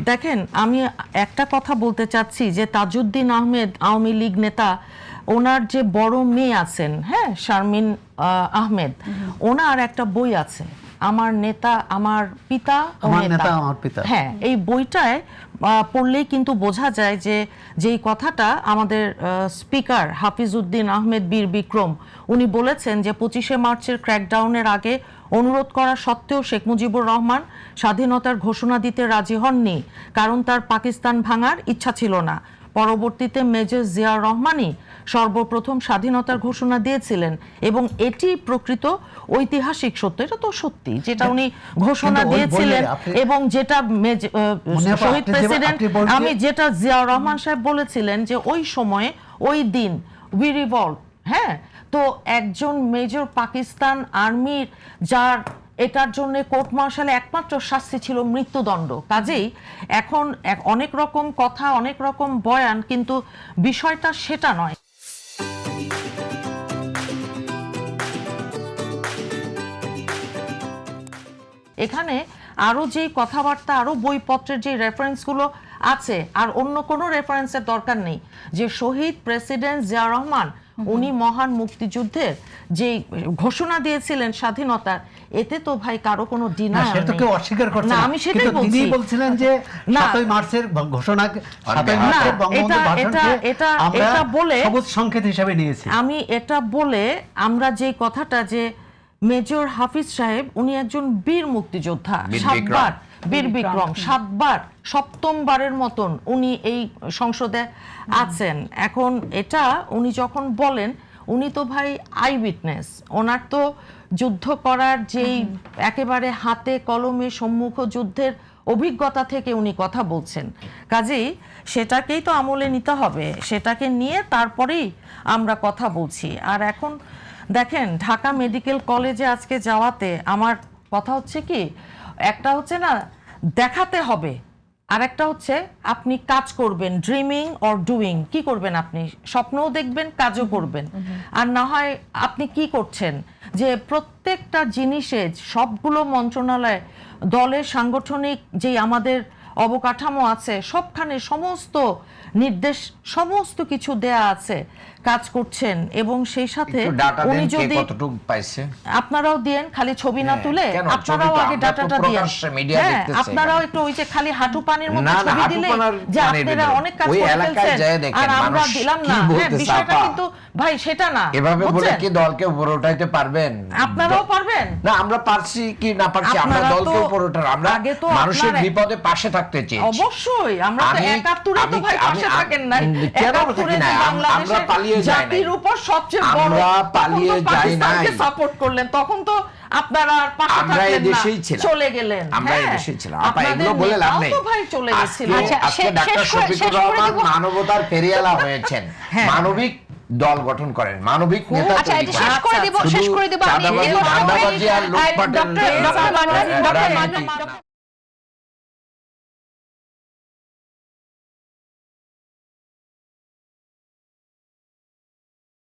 দেখেন, আমি একটা কথা বলতে চাচ্ছি যে তাজউদ্দিন আহমেদ আওয়ামী লীগ নেতা, ওনার যে বড় মেয়ে আছেন, হ্যাঁ, শারমিন আহমেদ, ওনার একটা বই আছে, আমার নেতা আমার পিতা ও নেতা আমার পিতা। হ্যাঁ, এই বইটায় পড়লেই কিন্তু বোঝা যায় যে যেই কথাটা আমাদের স্পিকার হাফিজউদ্দিন আহমেদ বীর বিক্রম উনি বলেছেন যে 25শে মার্চের ক্র্যাকডাউনের আগে অনুরোধ করা সত্ত্বেও শেখ মুজিবুর রহমান স্বাধীনতার ঘোষণা দিতে রাজি হননি, কারণ তার পাকিস্তান ভাঙার ইচ্ছা ছিল না। পরবর্তীতে মেজর জিয়া রহমানই সর্বপ্রথম স্বাধীনতার ঘোষণা দিয়েছিলেন এবং এটি প্রকৃত ঐতিহাসিক সত্য। এটা তো সত্যি, যেটা উনি ঘোষণা দিয়েছিলেন এবং যেটা শহীদ প্রেসিডেন্ট আমি যেটা জিয়া রহমান সাহেব বলেছিলেন যে ওই সময়ে ওই দিন উই রিভল্ট, হ্যাঁ। তো একজন মেজর পাকিস্তান আর্মির, যার এটার জন্য কোর্ট মার্শালে একমাত্র শাস্তি ছিল মৃত্যুদণ্ড। কাজেই এখন অনেক রকম কথা, অনেক রকম বয়ান, কিন্তু বিষয়টা সেটা নয়। এখানে আরো যে কথাবার্তা, আরো বইপত্রের যে রেফারেন্সগুলো আছে, আর অন্য কোনো রেফারেন্সের দরকার নেই। যে শহীদ প্রেসিডেন্ট জিয়া রহমান উনি মহান মুক্তিযুদ্ধের যে ঘোষণা দিয়েছিলেন স্বাধীনতার, এতে তো ভাই কারো কোনো ডিনাই নেই। সেটা কেউ অস্বীকার করছে না। আমি সেটাই বলছি। তিনি বলছিলেন যে 7ই মার্চের ঘোষণা, 7ই মার্চের বঙ্গবন্ধু ভাষণকে আমরা সবুজ সংকেত হিসেবে নিয়েছি। আমি এটা বলে আমরা যে কথাটা যে মেজর হাফিজ সাহেব উনি একজন বীর মুক্তিযোদ্ধা, 7বার বীর বিক্রম, 7বার, 7মবারের মতন উনি এই সংসদে আছেন। এখন এটা উনি যখন বলেন, উনি তো ভাই আই উইটনেস, ওনার তো যুদ্ধ করার যেই একেবারে হাতে কলমে সম্মুখ যুদ্ধের অভিজ্ঞতা থেকে উনি কথা বলছেন। কাজেই সেটাকেই তো আমলে নিতে হবে, সেটাকে নিয়ে তারপরেই আমরা কথা বলছি। আর এখন দেখেন, ঢাকা মেডিকেল কলেজে আজকে যাওয়াতে আমার কথা হচ্ছে কি, একটা হচ্ছে না দেখাতে হবে, আর একটা হচ্ছে আপনি কাজ করবেন, ড্রিমিং অর ডুইং। কি করবেন আপনি? স্বপ্নও দেখবেন, কাজও করবেন। আর না হয় আপনি কি করছেন যে প্রত্যেকটা জিনিসে, সবগুলো মন্ত্রণালয়, দলের সাংগঠনিক যে আমাদের অবকাঠামো আছে, সবখানে সমস্ত নির্দেশ, সমস্ত কিছু দেয়া আছে, কাজ করছেন। এবং সেই সাথে উনি যদি আপনারাও দেন, খালি ছবি না তুলে আপনারাও আগে ডাটাটা দেন। হ্যাঁ, আপনারাও একটু ওই যে খালি হাঁটু পানির মধ্যে ছবি দিলে যে আপনারা অনেক কাজ করে ফেলছেন আর আমরা দিলাম না, হ্যাঁ, বিষয়টা কিন্তু ভাই সেটা না। এভাবে বলে কি দলকে উপরে উঠাইতে পারবেন? আপনারাও পারবেন না, আমরা পারছি কি না পারছি, আমরা দলকে উপরে উঠার, আমরা মানুষের বিপদে পাশে থাকতে চাই। অবশ্যই আমরা তো 71 তো ভাই পাশে থাকেন না, কেন থাকি না? আমরা পালিয়ে যাই না, জাতির উপর সবচেয়ে বড়, আমরা পালিয়ে যাই না, সাপোর্ট করলেন, তখন তো আপনারা আর পাশে থাকলেন না, চলে গেলেন। আমরা এই দেশেই ছিলাম। আপা এগুলো বলে লাভ নেই, তো ভাই চলে গেছিলেন। আজকে ডাক্তার শফিকুর রহমান মানবতার ফেরিয়ালা হয়েছেন, মানবিক দল গঠন করেন, মানবিক নেতা তৈরি করেন। শেষ করে দেব চাঁদাবাজি আর লুটপাটের